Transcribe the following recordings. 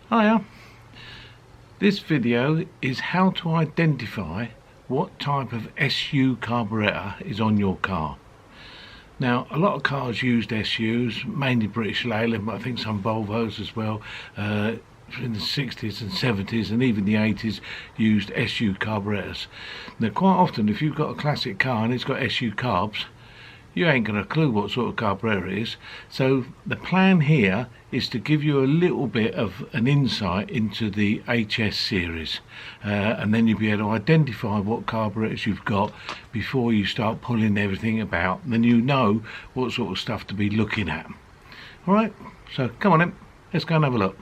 Hiya. This video is how to identify what type of SU carburetor is on your car. Now, a lot of cars used SUs, mainly British Leyland, but I think some Volvos as well, in the 60s and 70s and even the 80s used SU carburetors. Now, quite often if you've got a classic car and it's got SU carbs, you ain't got a clue what sort of carburetor it is. So the plan here is to give you a little bit of an insight into the HS series, and then you'll be able to identify what carburetors you've got before you start pulling everything about. Then you know what sort of stuff to be looking at. Alright, so come on then, let's go and have a look.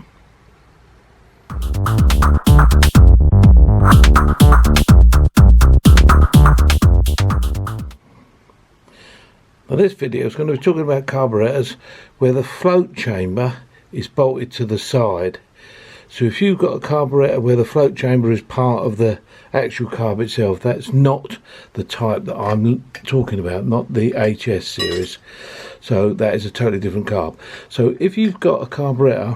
Now this video is going to be talking about carburetors where the float chamber is bolted to the side. So if you've got a carburetor where the float chamber is part of the actual carb itself, that's not the type that I'm talking about, not the HS series. So that is a totally different carb. So if you've got a carburetor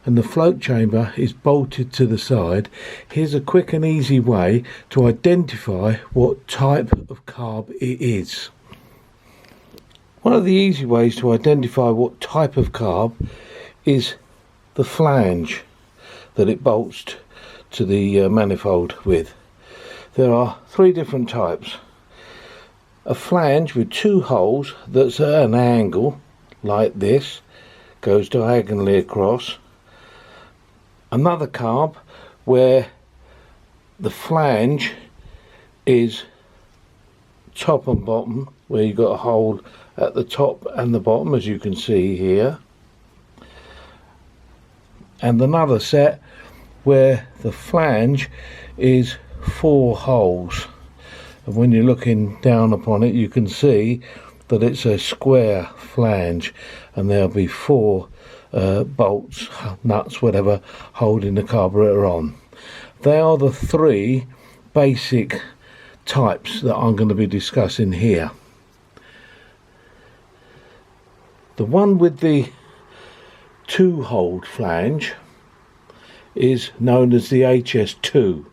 and the float chamber is bolted to the side, here's a quick and easy way to identify what type of carb it is. One of the easy ways to identify what type of carb is the flange that it bolts to the manifold with. There are three different types. A flange with two holes that's at an angle like this, goes diagonally across. Another carb where the flange is top and bottom, where you've got a hole at the top and the bottom, as you can see here, and another set where the flange is four holes, and when you're looking down upon it you can see that it's a square flange, and there'll be four bolts, nuts, whatever, holding the carburetor on. They are the three basic types that I'm going to be discussing here. The one with the two-holed flange is known as the HS2.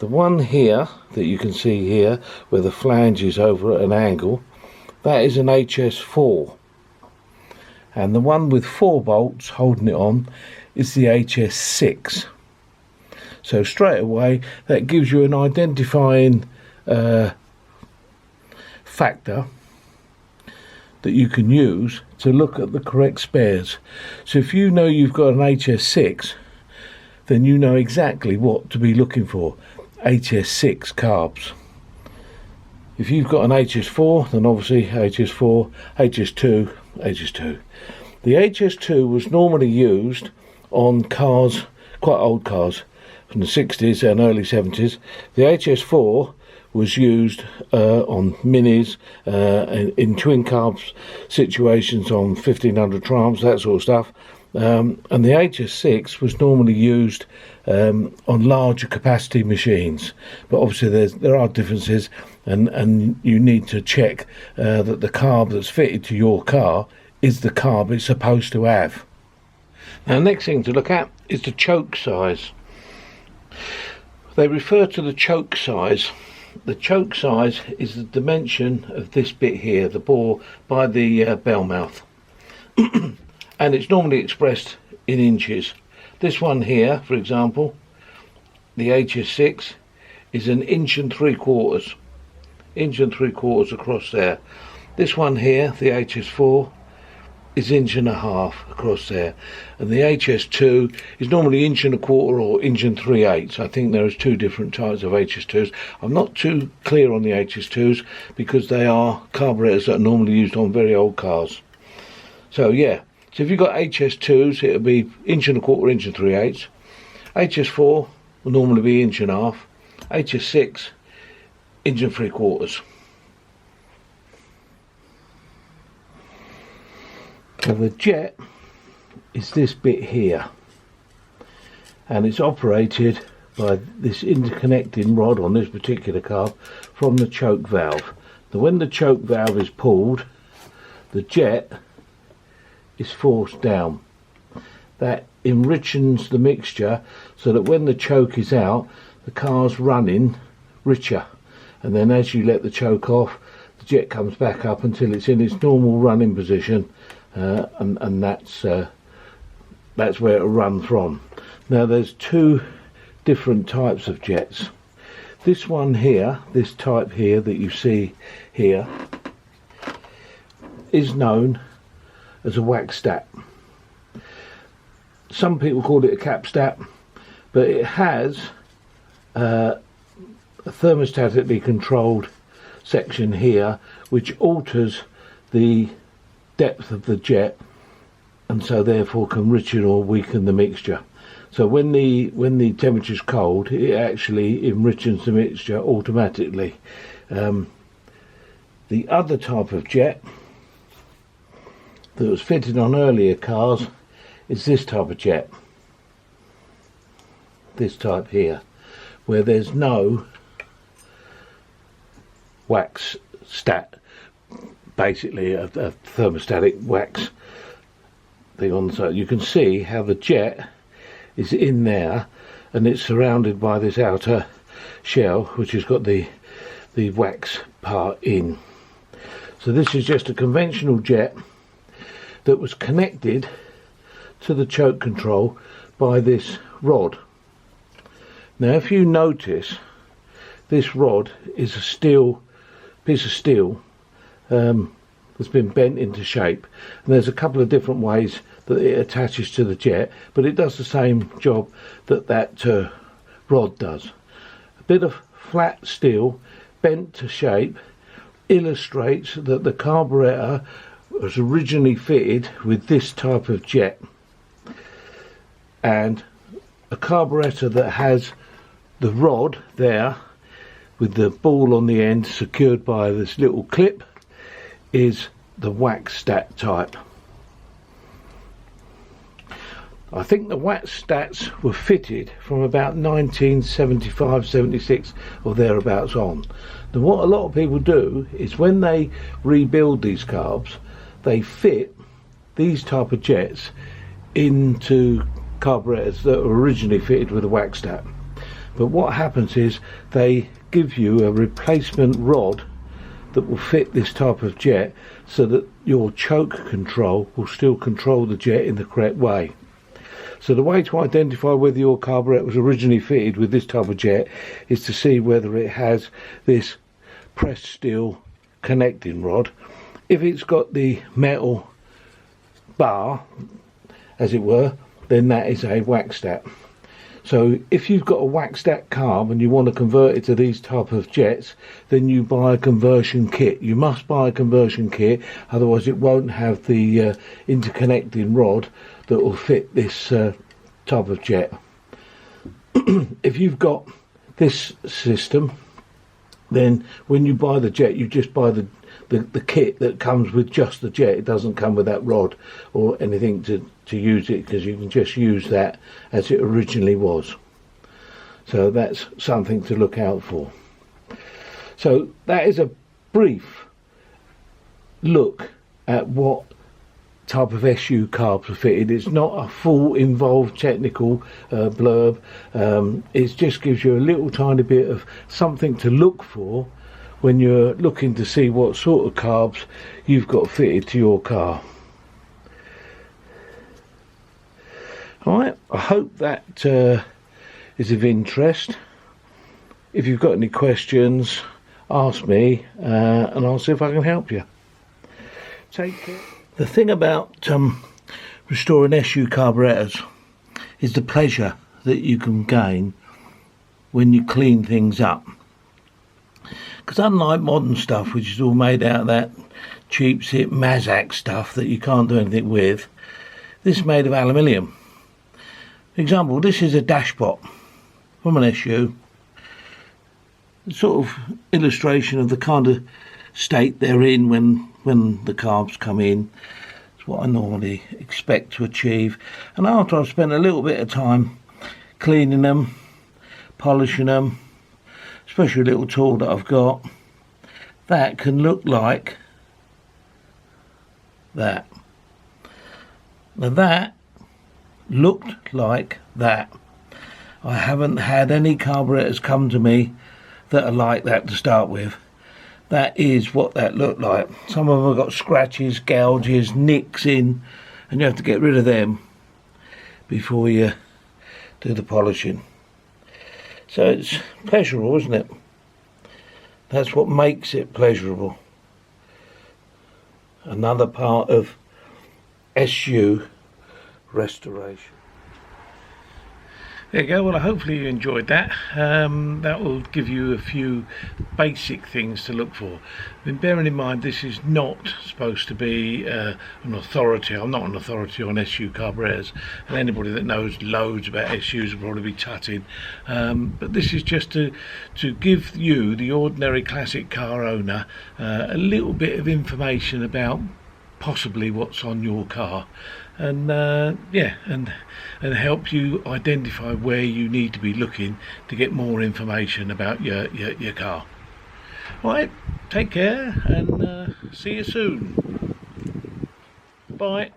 The one here that you can see here, where the flange is over at an angle, that is an HS4. And the one with four bolts holding it on is the HS6. So straight away that gives you an identifying factor that you can use to look at the correct spares. So if you know you've got an HS6, then you know exactly what to be looking for. HS6 carbs. If you've got an HS4, then obviously HS4, HS2, HS2. The HS2 was normally used on cars, quite old cars, from the 60s and early 70s. The HS4 was used on minis, in twin carbs situations on 1500 Triumphs, that sort of stuff. And the HS6 was normally used on larger capacity machines. But obviously there are differences, and you need to check that the carb that's fitted to your car is the carb it's supposed to have. Now, next thing to look at is the choke size. They refer to the choke size. The choke size is the dimension of this bit here, the bore by the bell mouth. And it's normally expressed in inches. This one here, for example, the HS6, is 1 3/4 inches. 1 3/4 across there. This one here, the HS4, is 1.5 inches across there, and the HS2 is normally 1 1/4 or 1 3/8. I think there is two different types of HS2s. I'm not too clear on the HS2s because they are carburetors that are normally used on very old cars. So yeah, so if you've got HS2s, it'll be 1 1/4, 1 3/8. HS4 will normally be 1.5 inches. HS6, 1 3/4. So the jet is this bit here, and it's operated by this interconnecting rod on this particular carb from the choke valve. Now when the choke valve is pulled, the jet is forced down. that enriches the mixture so that when the choke is out, the car's running richer, and then as you let the choke off, the jet comes back up until it's in its normal running position, and that's where it'll run from. Now there's two different types of jets. This one here, this type here that you see here, is known as a waxstat. Some people call it a capstat, but it has a thermostatically controlled section here which alters the depth of the jet, and so therefore can richen or weaken the mixture. So when the temperature is cold, it actually enriches the mixture automatically. The other type of jet that was fitted on earlier cars is this type of jet, this type here, where there's no wax stat, basically a thermostatic wax thing on the side. You can see how the jet is in there and it's surrounded by this outer shell which has got the wax part in. So this is just a conventional jet that was connected to the choke control by this rod. Now if you notice, this rod is a piece of steel that's been bent into shape, and there's a couple of different ways that it attaches to the jet, but it does the same job that rod does. A bit of flat steel bent to shape illustrates that the carburetor was originally fitted with this type of jet, and a carburetor that has the rod there with the ball on the end secured by this little clip is the waxstat type. I think the waxstats were fitted from about 1975-76 or thereabouts on. Now what a lot of people do is when they rebuild these carbs, they fit these type of jets into carburetors that were originally fitted with a waxstat. But what happens is they give you a replacement rod that will fit this type of jet so that your choke control will still control the jet in the correct way. So the way to identify whether your carburetor was originally fitted with this type of jet is to see whether it has this pressed steel connecting rod. If it's got the metal bar, as it were, then that is a waxstat. So if you've got a waxstat carb and you want to convert it to these type of jets, then you buy a conversion kit. You must buy a conversion kit, otherwise it won't have the interconnecting rod that will fit this type of jet. If you've got this system, then when you buy the jet, you just buy the kit that comes with just the jet. It doesn't come with that rod or anything to use it, because you can just use that as it originally was. So that's something to look out for. So that is a brief look at what type of SU carbs are fitted. It's not a full involved technical blurb. It just gives you a little tiny bit of something to look for when you're looking to see what sort of carbs you've got fitted to your car. Alright, I hope that is of interest. If you've got any questions, ask me and I'll see if I can help you. Take care. The thing about restoring SU carburetors is the pleasure that you can gain when you clean things up. Because unlike modern stuff, which is all made out of that cheap shit Mazak stuff that you can't do anything with, this is made of aluminium. For example, this is a dashpot from an SU. Sort of illustration of the kind of state they're in when the carbs come in. It's what I normally expect to achieve. And after I've spent a little bit of time cleaning them, polishing them, especially a little tool that I've got, that can look like that. Now that looked like that. I haven't had any carburetors come to me that are like that to start with. That is what that looked like. Some of them have got scratches, gouges, nicks in, and you have to get rid of them before you do the polishing. So it's pleasurable, isn't it? That's what makes it pleasurable. Another part of SU restoration. There you go. Well, hopefully you enjoyed that. That will give you a few basic things to look for. Then bearing in mind this is not supposed to be an authority. I'm not an authority on SU carburetors, and anybody that knows loads about SUs will probably be tutting. But this is just to give you, the ordinary classic car owner, a little bit of information about possibly what's on your car, and and help you identify where you need to be looking to get more information about your car. Right, take care and see you soon. Bye.